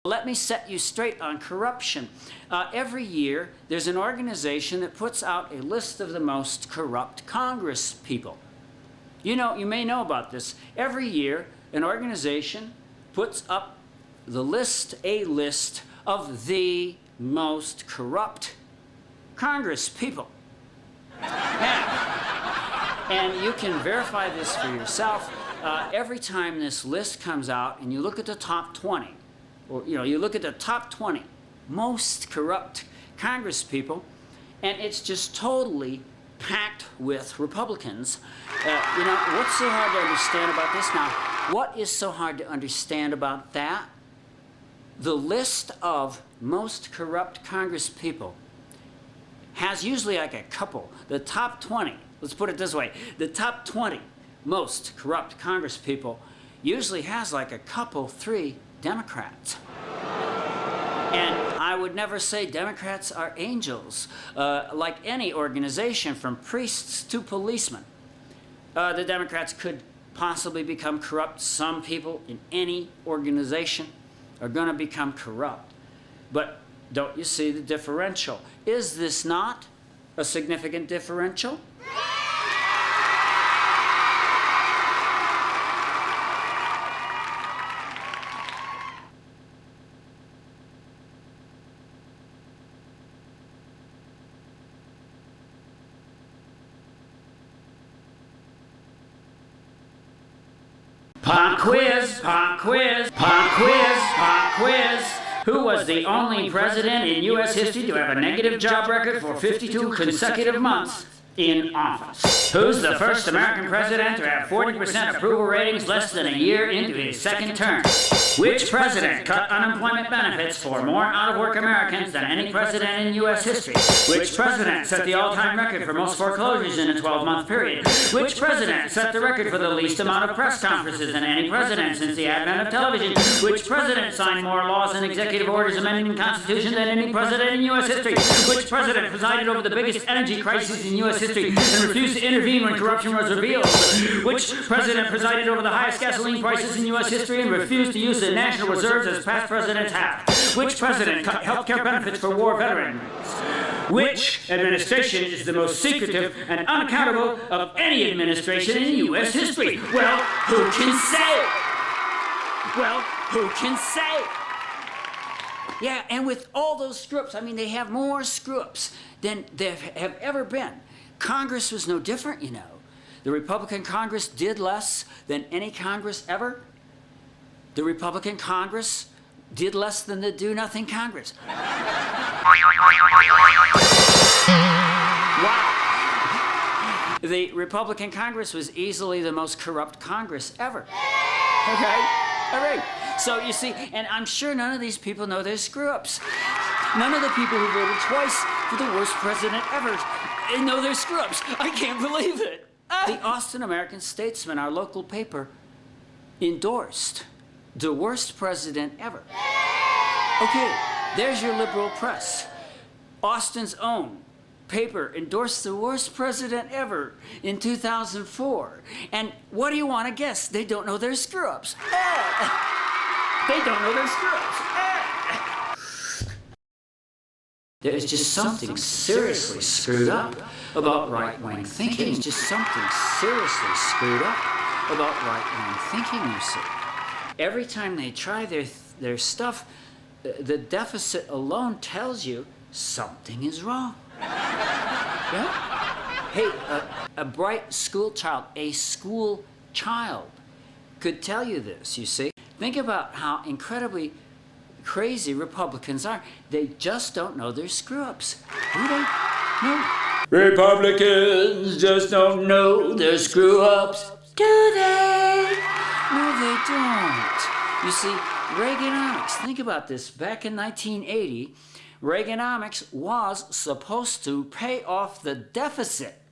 Let me set you straight on corruption. Every year, there's an organization that puts out a list of the most corrupt Congress people. You may know about this. Every year, an organization puts up a list of the most corrupt Congress people. And you can verify this for yourself. Every time this list comes out and you look at the top 20, or you look at the top 20 most corrupt Congress people, and it's just totally packed with Republicans. What's so hard to understand about this now? What is so hard to understand about that? The list of most corrupt Congress people has usually like a couple. The top 20, let's put it this way, the top 20 most corrupt Congress people usually has like a couple, 3 Democrats. And I would never say Democrats are angels. Like any organization, from priests to policemen, the Democrats could possibly become corrupt. Some people in any organization are going to become corrupt. But don't you see the differential? Is this not a significant differential? Pop quiz, pop quiz, pop quiz, pop quiz. Who was the only president in U.S. history to have a negative job record for 52 consecutive months in office? Who's the first American president to have 40% approval ratings less than a year into his second term? Which president cut unemployment benefits for more out-of-work Americans than any president in U.S. history? Which president set the all-time record for most foreclosures in a 12-month period? Which president set the record for the least amount of press conferences than any president since the advent of television? Which president signed more laws and executive orders amending the Constitution than any president in U.S. history? Which president presided over the biggest energy crisis in U.S. history and refused to intervene when corruption was revealed? Which president presided over the highest gasoline prices in U.S. history and refused to use the National Reserves as past presidents have? Which president cut health care benefits for war veterans? Which administration is the most secretive and unaccountable of any administration in U.S. history? Well, who can say? Well, who can say? Yeah, and with all those screw-ups, I mean, they have more screw-ups than there have ever been. Congress was no different, The Republican Congress did less than any Congress ever. The Republican Congress did less than the Do-Nothing Congress. Wow. The Republican Congress was easily the most corrupt Congress ever. Okay? All right. So you see, and I'm sure none of these people know their screw-ups. None of the people who voted twice for the worst president ever know their screw-ups. I can't believe it. The Austin American-Statesman, our local paper, endorsed the worst president ever. Okay, there's your liberal press. Austin's own paper endorsed the worst president ever in 2004. And what do you want to guess? They don't know their screw-ups. They don't know their screw-ups. There is just something seriously screwed up about right-wing thinking. There's just something seriously screwed up about right-wing thinking, you see. Every time they try their stuff, the deficit alone tells you something is wrong. Yeah? Hey, a bright school child could tell you this, you see. Think about how incredibly crazy Republicans are. They just don't know their screw-ups. Do they? No. Republicans just don't know their screw-ups. Do they? No, they don't. You see, Reaganomics, think about this. Back in 1980, Reaganomics was supposed to pay off the deficit.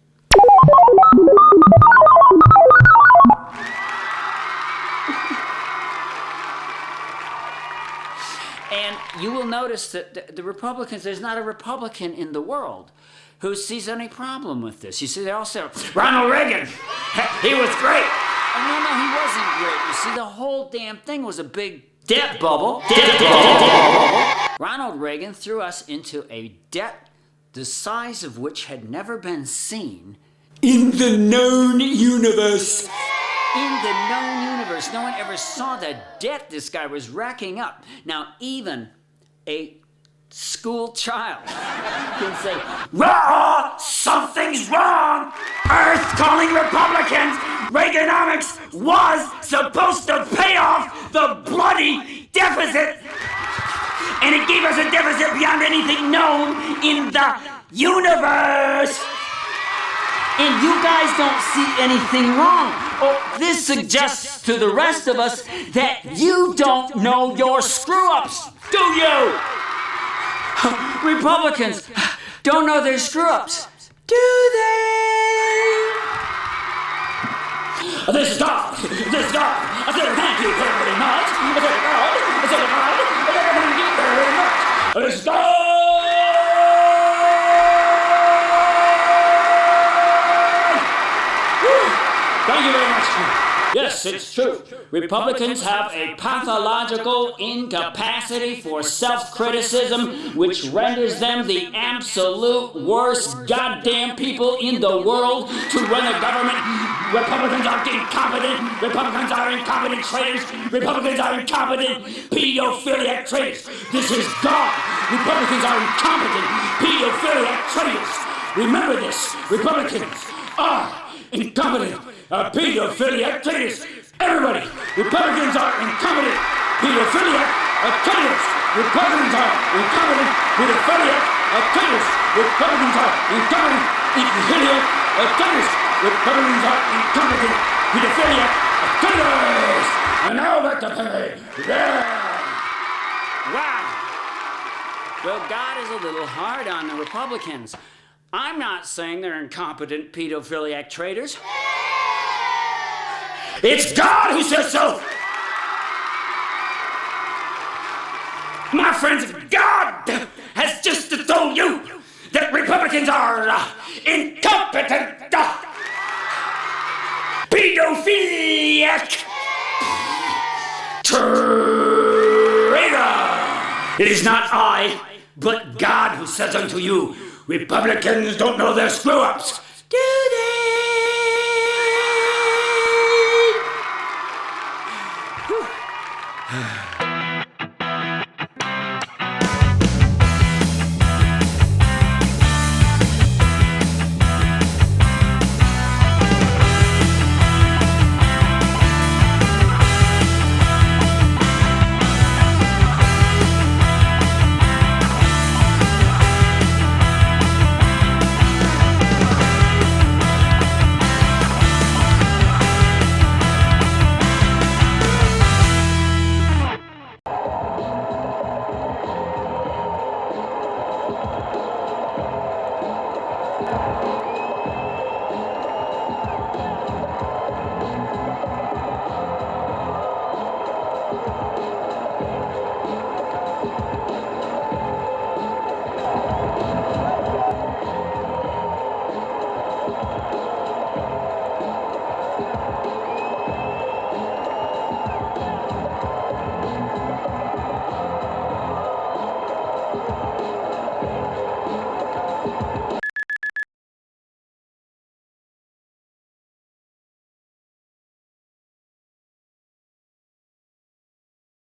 And you will notice that the Republicans, there's not a Republican in the world who sees any problem with this. You see, they all say, Ronald Reagan, he was great. Oh, no, he wasn't great. You see, the whole damn thing was a big debt bubble. Debt bubble. Ronald Reagan threw us into a debt the size of which had never been seen in the known universe. In the known universe. No one ever saw the debt this guy was racking up. Now, even a school child can say, "Raw, something's wrong! Earth calling Republicans! Reaganomics was supposed to pay off the bloody deficit! And it gave us a deficit beyond anything known in the universe! And you guys don't see anything wrong. Oh, this suggests to the rest of us that you don't know your screw-ups, do you? Republicans don't know their screw-ups, do they? This is God. This is God. I said thank you very much. I said God. I said God. I said thank you very much. This is God. Thank you very much. Yes, it's true. Republicans have a pathological incapacity for self-criticism, which renders them the absolute worst goddamn people in the world to run a government. Republicans are incompetent. Republicans are incompetent traitors. Republicans are incompetent pedophiliac traitors. This is God. Republicans are incompetent pedophiliac traitors. Remember this. Republicans are incompetent pedophiliac traitors. Everybody, Republicans are incompetent pedophiliac traitors. Republicans are incompetent pedophiliac traitors. Republicans are incompetent pedophiliac traitors. Republicans are incompetent pedophiliac traitors. And now back to Pele. Yeah. Wow. Well, God is a little hard on the Republicans. I'm not saying they're incompetent pedophiliac traitors. It's God who says so! My friends, God has just told you that Republicans are incompetent pedophiliac traitor. It is not I, but God who says unto you, Republicans don't know their screw-ups. Do they?